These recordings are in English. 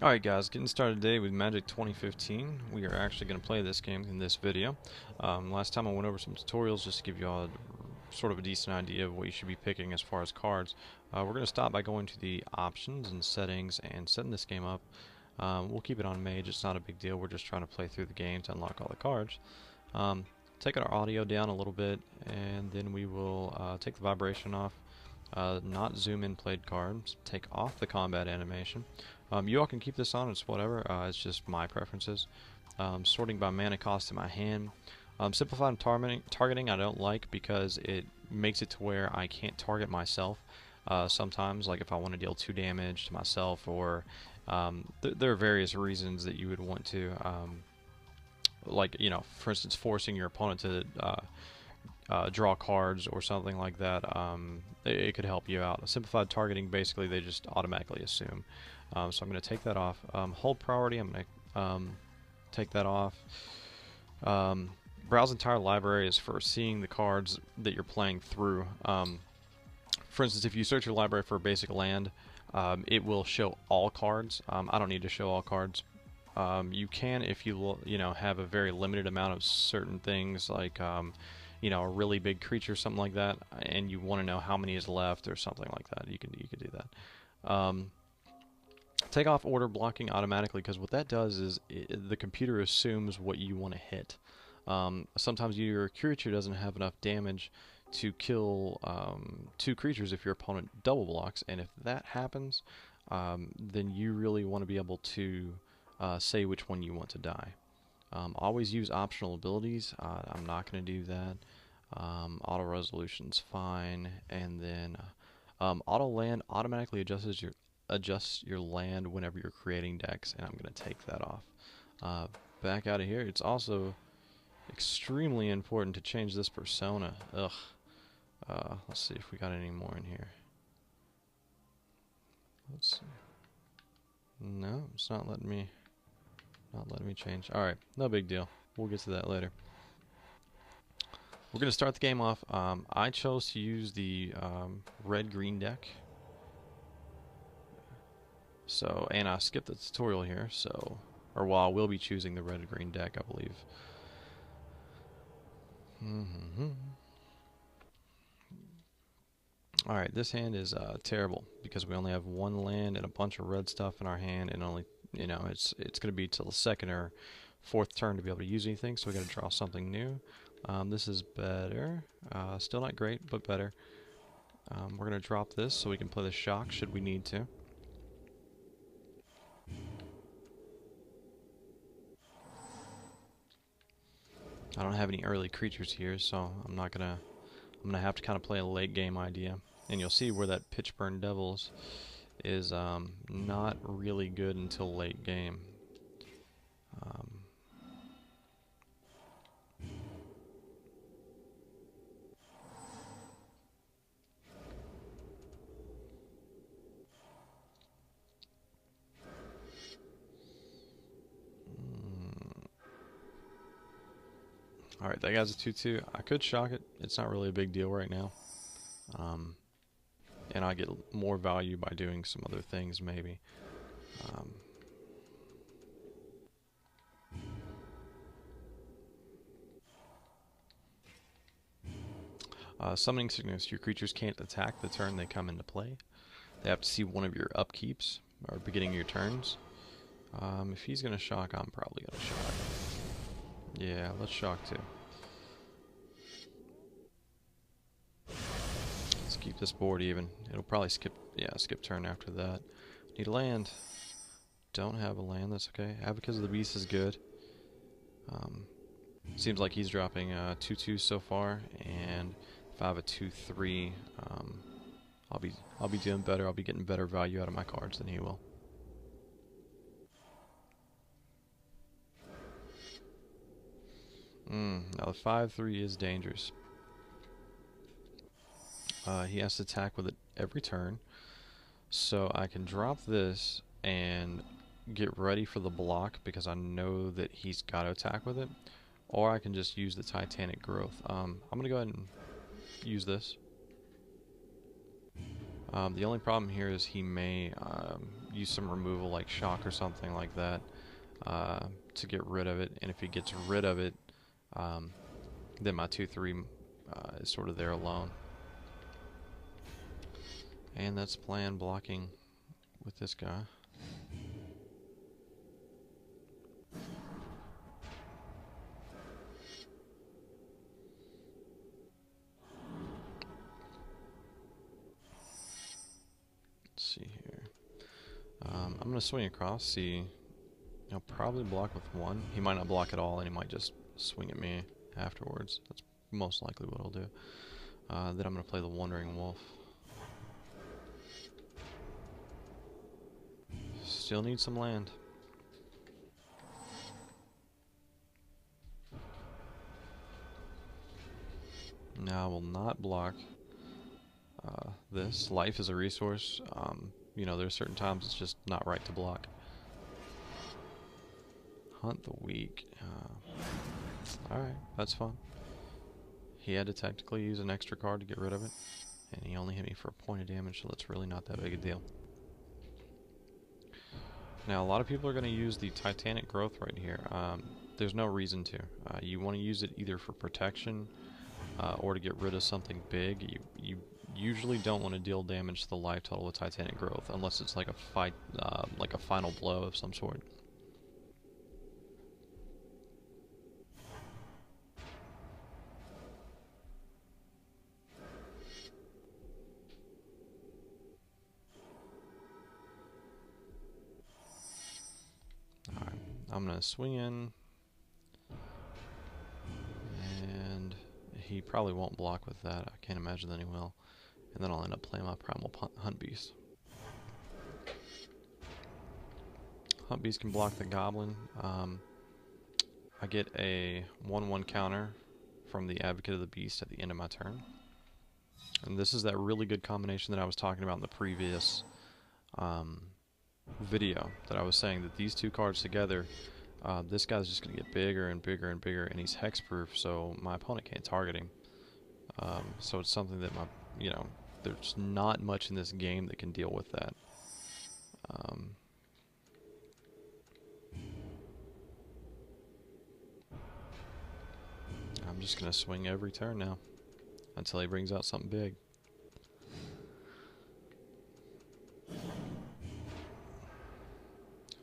Alright guys, getting started today with Magic 2015. We are actually going to play this game in this video. Last time I went over some tutorials just to give you all sort of a decent idea of what you should be picking as far as cards. We're going to stop by going to the options and settings and setting this game up. We'll keep it on Mage, it's not a big deal, we're just trying to play through the game to unlock all the cards. Take our audio down a little bit and then we will take the vibration off. Not zoom in played cards, take off the combat animation. You all can keep this on, it's whatever, it's just my preferences. Sorting by mana cost in my hand. Simplified targeting I don't like because it makes it to where I can't target myself sometimes, like if I want to deal 2 damage to myself, or there are various reasons that you would want to, like, you know, for instance, forcing your opponent to draw cards or something like that. It could help you out. Simplified targeting, basically they just automatically assume. So I'm going to take that off. Hold priority, I'm going to take that off. Browse entire library is for seeing the cards that you're playing through. For instance, if you search your library for a basic land, it will show all cards. I don't need to show all cards. You can if you have a very limited amount of certain things, like you know, a really big creature, something like that, and you want to know how many is left or something like that. You could do that. Take off order blocking automatically, because what that does is the computer assumes what you want to hit. Sometimes your creature doesn't have enough damage to kill 2 creatures if your opponent double blocks, and if that happens, then you really want to be able to say which one you want to die. Always use optional abilities. I'm not going to do that. Auto resolution's fine, and then auto land automatically adjusts your land whenever you're creating decks, and I'm going to take that off. Back out of here. It's also extremely important to change this persona. Ugh. Let's see if we got any more in here. Let's see. No, it's not letting me change. Alright, no big deal. We'll get to that later. We're going to start the game off. I chose to use the red-green deck. So, and I skipped the tutorial here, so, or well, I will be choosing the red-green deck, I believe. Alright, this hand is terrible because we only have 1 land and a bunch of red stuff in our hand, and only, you know, it's going to be till the 2nd or 4th turn to be able to use anything, so we got to draw something new. This is better. Still not great, but better. We're going to drop this so we can play the shock should we need to. I don't have any early creatures here, so I'm gonna have to kind of play a late game idea. And you'll see where that Pitchburn Devils is not really good until late game. Alright, that guy's a 2/2. I could shock it. It's not really a big deal right now. And I get more value by doing some other things, maybe. Summoning sickness. Your creatures can't attack the turn they come into play. They have to see one of your upkeeps, or beginning of your turns. If he's going to shock, I'm probably going to shock. Yeah, let's shock too. Let's keep this board even. It'll probably skip turn after that. Need a land. Don't have a land, that's okay. Advocates of the Beast is good. Seems like he's dropping 2/2 so far, and if I have a 2/3, I'll be doing better. I'll be getting better value out of my cards than he will. Now the 5/3 is dangerous. He has to attack with it every turn, so I can drop this and get ready for the block because I know that he's got to attack with it, or I can just use the Titanic Growth. I'm going to go ahead and use this. The only problem here is he may use some removal like shock or something like that to get rid of it. And if he gets rid of it, then my 2/3 is sort of there alone. And that's plan blocking with this guy. Let's see here. I'm going to swing across, see. He'll probably block with one. He might not block at all, and he might just swing at me afterwards. That's most likely what he'll do. Then I'm going to play the Wandering Wolf. Still need some land. Now I will not block this. Life is a resource. You know, there's certain times it's just not right to block. Hunt the weak. Alright, that's fine. He had to technically use an extra card to get rid of it, and he only hit me for a point of damage, so that's really not that big a deal. Now, a lot of people are going to use the Titanic Growth right here. There's no reason to. You want to use it either for protection or to get rid of something big. You usually don't want to deal damage to the life total with Titanic Growth unless it's like a fight, like a final blow of some sort. Alright, I'm going to swing in, and he probably won't block with that. I can't imagine that he will. And then I'll end up playing my Primal Hunt Beast. Hunt Beast can block the Goblin. I get a 1/1 counter from the Advocate of the Beast at the end of my turn. And this is that really good combination that I was talking about in the previous video, that I was saying that these two cards together, this guy's just going to get bigger and bigger and bigger, and he's hexproof, so my opponent can't target him. So it's something that there's not much in this game that can deal with that. I'm just going to swing every turn now until he brings out something big.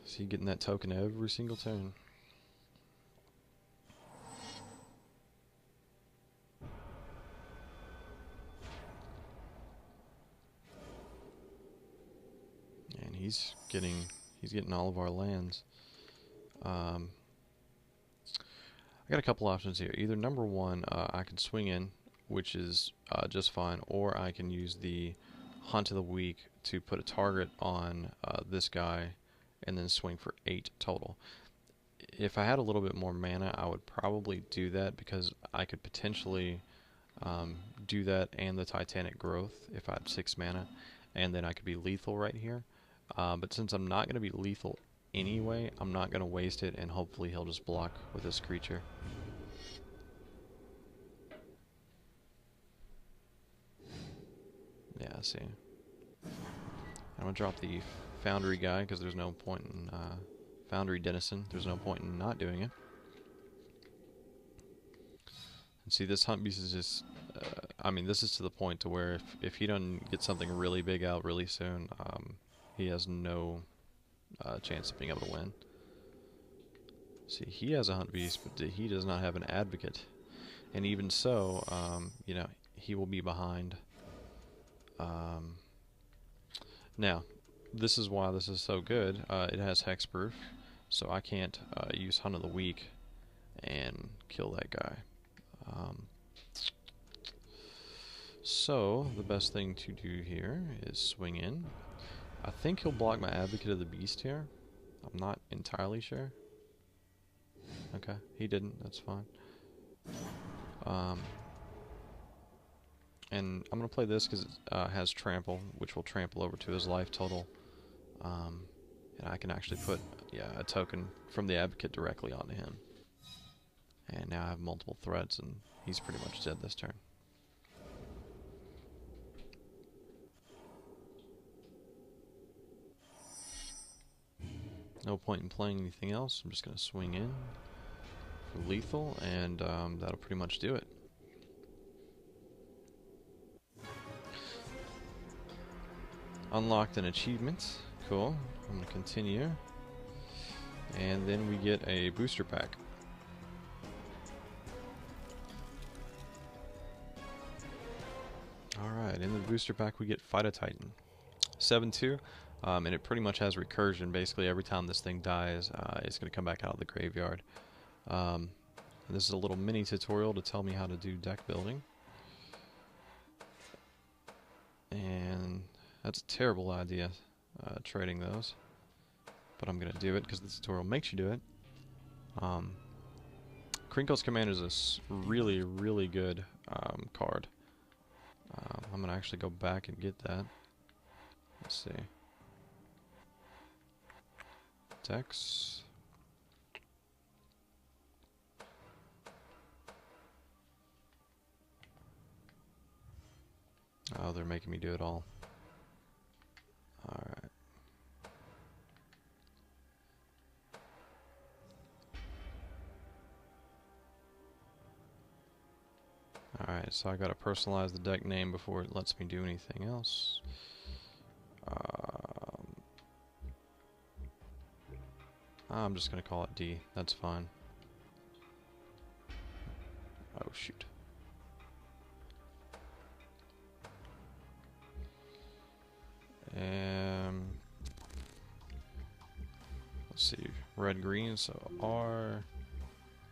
See, getting that token every single turn. And he's getting all of our lands. I got a couple options here. Either number one, I can swing in, which is just fine, or I can use the Hunt of the Weak to put a target on this guy and then swing for 8 total. If I had a little bit more mana, I would probably do that, because I could potentially do that and the Titanic Growth if I had 6 mana, and then I could be lethal right here. But since I'm not going to be lethal anyway, I'm not going to waste it, and hopefully he'll just block with this creature. Yeah, see. I'm going to drop the Foundry guy, because there's no point in Foundry Denizen. There's no point in not doing it. And see, this Hunt Beast is just, I mean, this is to the point to where if he doesn't get something really big out really soon, he has no chance of being able to win. See, he has a Hunt Beast, but he does not have an Advocate. And even so, you know, he will be behind. Now, this is why this is so good. It has hexproof, so I can't use Hunt of the Weak and kill that guy. So the best thing to do here is swing in. I think he'll block my Advocate of the Beast here. I'm not entirely sure. Okay, he didn't. That's fine. And I'm going to play this because it has Trample, which will trample over to his life total. And I can actually put, a token from the Advocate directly onto him. And now I have multiple threats, and he's pretty much dead this turn. No point in playing anything else. I'm just going to swing in for lethal, and that'll pretty much do it. Unlocked an achievement. Cool. I'm going to continue. And then we get a booster pack. Alright, in the booster pack we get Fight a Titan. 7-2, and it pretty much has recursion. Basically every time this thing dies, it's going to come back out of the graveyard. This is a little mini tutorial to tell me how to do deck building. And that's a terrible idea, trading those. But I'm going to do it because the tutorial makes you do it. Crinkle's Command is a really, really good card. I'm going to actually go back and get that. Let's see. Decks. Oh, they're making me do it all. Alright. Alright, so I gotta personalize the deck name before it lets me do anything else. I'm just gonna call it D. That's fine. Oh shoot. Let's see, red green, so R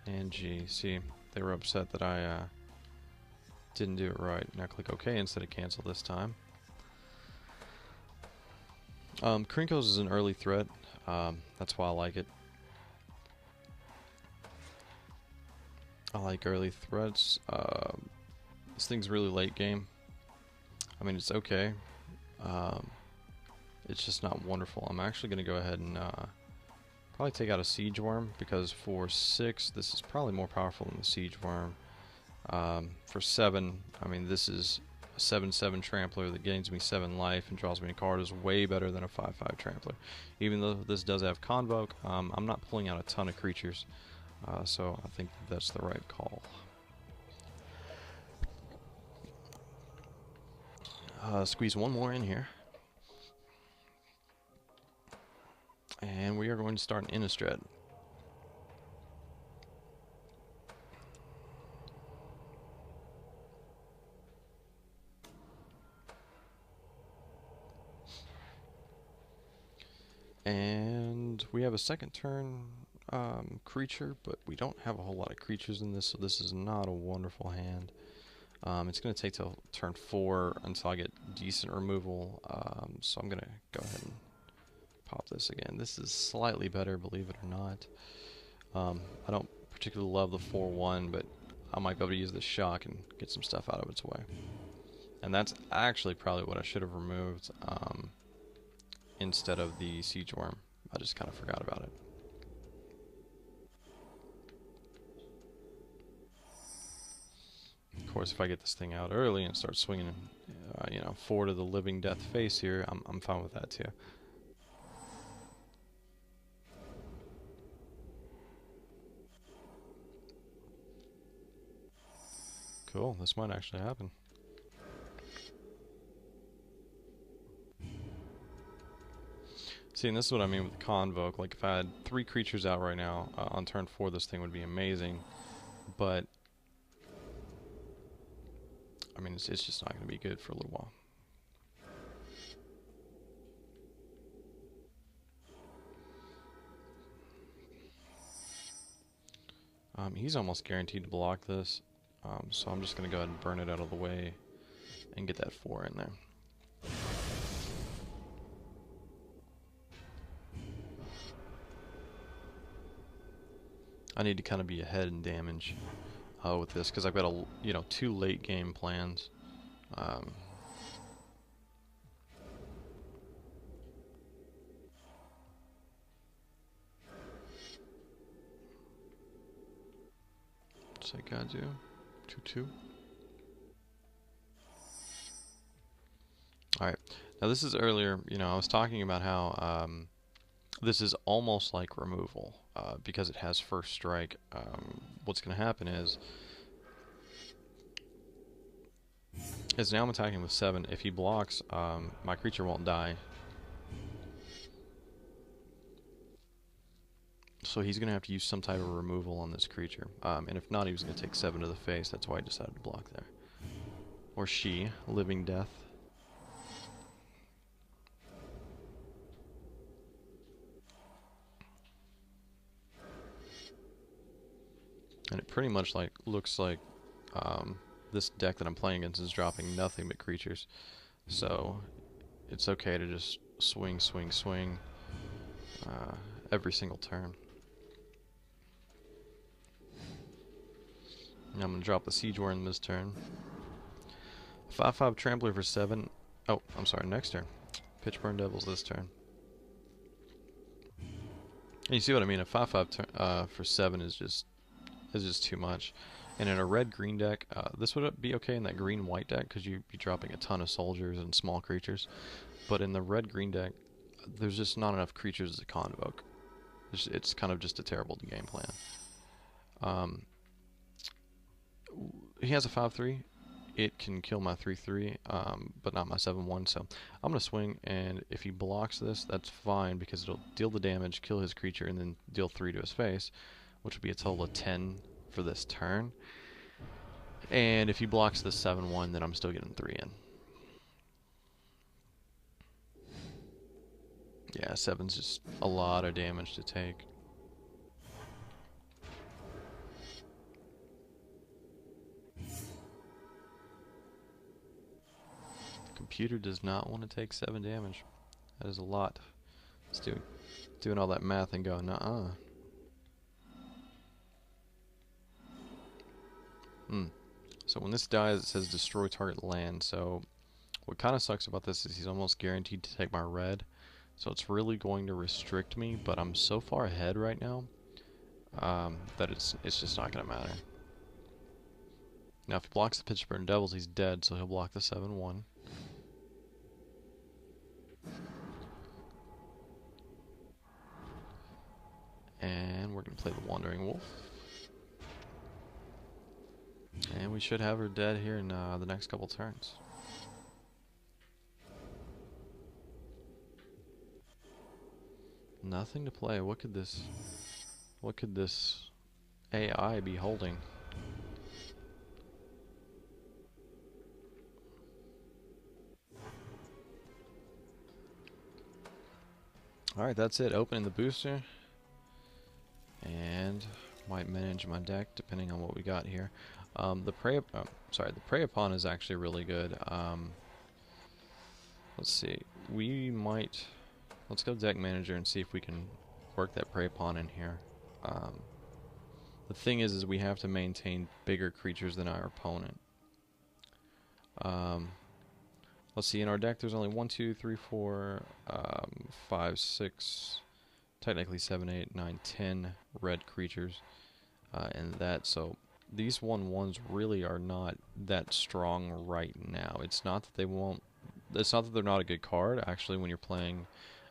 and G. See, they were upset that I didn't do it right. Now click OK instead of cancel this time. Crinkles is an early threat. That's why I like it. I like early threats. This thing's really late game. I mean, it's okay. It's just not wonderful. I'm actually going to go ahead and probably take out a Siege Worm, because for 6, this is probably more powerful than the Siege Worm. For 7, I mean, this is a 7/7 Trampler that gains me 7 life and draws me a card, is way better than a 5/5 Trampler. Even though this does have Convoke, I'm not pulling out a ton of creatures, so I think that's the right call. Squeeze one more in here. And we are going to start an Innistrad. And we have a second turn creature, but we don't have a whole lot of creatures in this, so this is not a wonderful hand. It's going to take till turn 4 until I get decent removal, so I'm going to go ahead and pop this again. This is slightly better, believe it or not. I don't particularly love the 4/1, but I might be able to use the shock and get some stuff out of its way. And that's actually probably what I should have removed instead of the Siege Worm. I just kind of forgot about it. Of course, if I get this thing out early and start swinging, you know, 4 to the living death face here, I'm fine with that too. Cool, this might actually happen. See, and this is what I mean with the Convoke. Like, if I had 3 creatures out right now, on turn 4 this thing would be amazing. But, I mean, it's just not going to be good for a little while. He's almost guaranteed to block this. So I'm just going to go ahead and burn it out of the way and get that 4 in there. I need to kind of be ahead in damage with this, because I've got you know, 2 late game plans. What's that guy do? 2/2. Alright, now this is earlier, you know, I was talking about how This is almost like removal because it has first strike. What's going to happen is now I'm attacking with 7. If he blocks, my creature won't die. So he's going to have to use some type of removal on this creature. And if not, he was going to take 7 to the face. That's why I decided to block there. Or she, Living Death. And it pretty much looks like this deck that I'm playing against is dropping nothing but creatures. So it's okay to just swing, swing, swing every single turn. Now I'm going to drop the Siege Warren this turn. 5/5 Trampler for 7. Oh, I'm sorry, next turn. Pitchburn Devils this turn. And you see what I mean? A 5/5 for 7 is just too much. And in a red-green deck, this would be okay in that green-white deck because you'd be dropping a ton of soldiers and small creatures. But in the red-green deck, there's just not enough creatures to convoke. It's kind of just a terrible game plan. He has a 5/3. It can kill my 3/3, but not my 7/1. So I'm going to swing, and if he blocks this, that's fine because it'll deal the damage, kill his creature, and then deal 3 to his face, which would be a total of 10 for this turn. And if he blocks the 7/1, then I'm still getting 3 in. Yeah, 7's just a lot of damage to take. The computer does not want to take 7 damage. That is a lot. It's doing all that math and going, nuh-uh. So when this dies, it says destroy target land. So what kind of sucks about this is he's almost guaranteed to take my red. So it's really going to restrict me, but I'm so far ahead right now that it's just not going to matter. Now if he blocks the Pitchburn Devils, he's dead, so he'll block the 7/1. And we're going to play the Wandering Wolf. And we should have her dead here in the next couple turns. Nothing to play. What could this AI be holding? Alright, that's it. Opening the booster. And might manage my deck depending on what we got here. The Prey Upon is actually really good. Let's see. Let's go deck manager and see if we can work that Prey Upon in here. The thing is we have to maintain bigger creatures than our opponent. Let's see, in our deck there's only 1, 2, 3, 4, 5, 6, technically 7, 8, 9, 10 red creatures in that, so these 1/1s really are not that strong right now. It's not that they're not a good card. Actually, when you're playing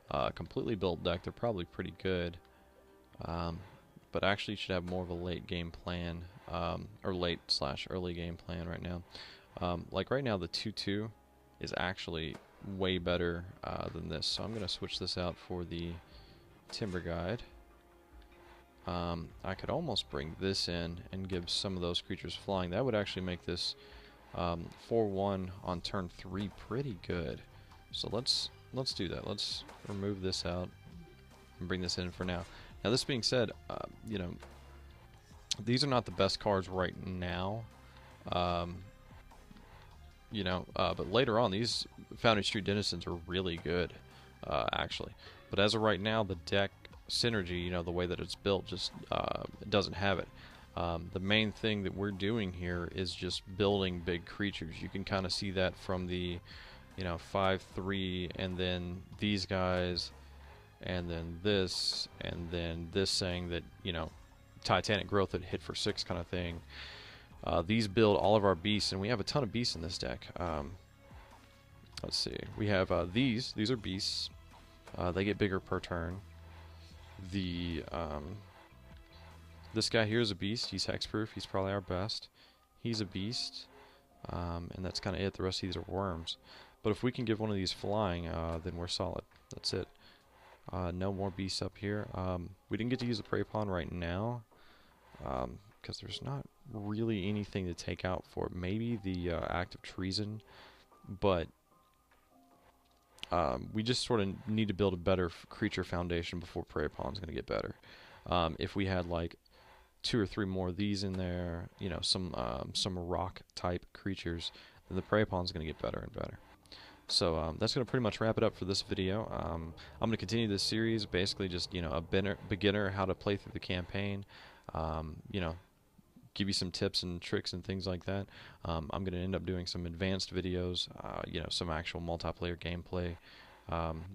a completely built deck, they're probably pretty good. But actually you should have more of a late game plan, or late/early game plan right now. Like right now the 2/2 is actually way better than this, so I'm going to switch this out for the Timber Guide. I could almost bring this in and give some of those creatures flying. That would actually make this 4/1 on turn 3 pretty good. So let's do that. Let's remove this out and bring this in for now. Now this being said, you know, these are not the best cards right now. You know, but later on these Foundry Street Denizens are really good, actually. But as of right now, the deck synergy, you know, the way that it's built, just doesn't have it. The main thing that we're doing here is just building big creatures. You can kind of see that from the, you know, 5/3, and then these guys, and then this saying that, you know, Titanic Growth that hit for 6 kind of thing. These build all of our beasts, and we have a ton of beasts in this deck. Let's see, we have these are beasts. They get bigger per turn. The this guy here is a beast. He's hexproof. He's probably our best. He's a beast, and that's kind of it. The rest of these are worms. But if we can give one of these flying, then we're solid. That's it. No more beasts up here. We didn't get to use the prey pawn right now, because there's not really anything to take out for it. Maybe the act of treason, but we just sort of need to build a better creature foundation before prey pawn's going to get better. If we had like 2 or 3 more of these in there, you know, some rock type creatures, then the prey pawn's going to get better and better. So that's going to pretty much wrap it up for this video. I'm going to continue this series, basically just, you know, a beginner how to play through the campaign, you know, give you some tips and tricks and things like that. I'm going to end up doing some advanced videos, you know, some actual multiplayer gameplay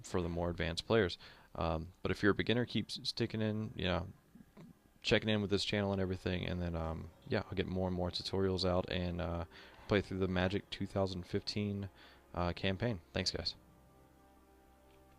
for the more advanced players. But if you're a beginner, keep sticking in, you know, checking in with this channel and everything, and then yeah, I'll get more and more tutorials out and play through the Magic 2015 campaign. Thanks, guys.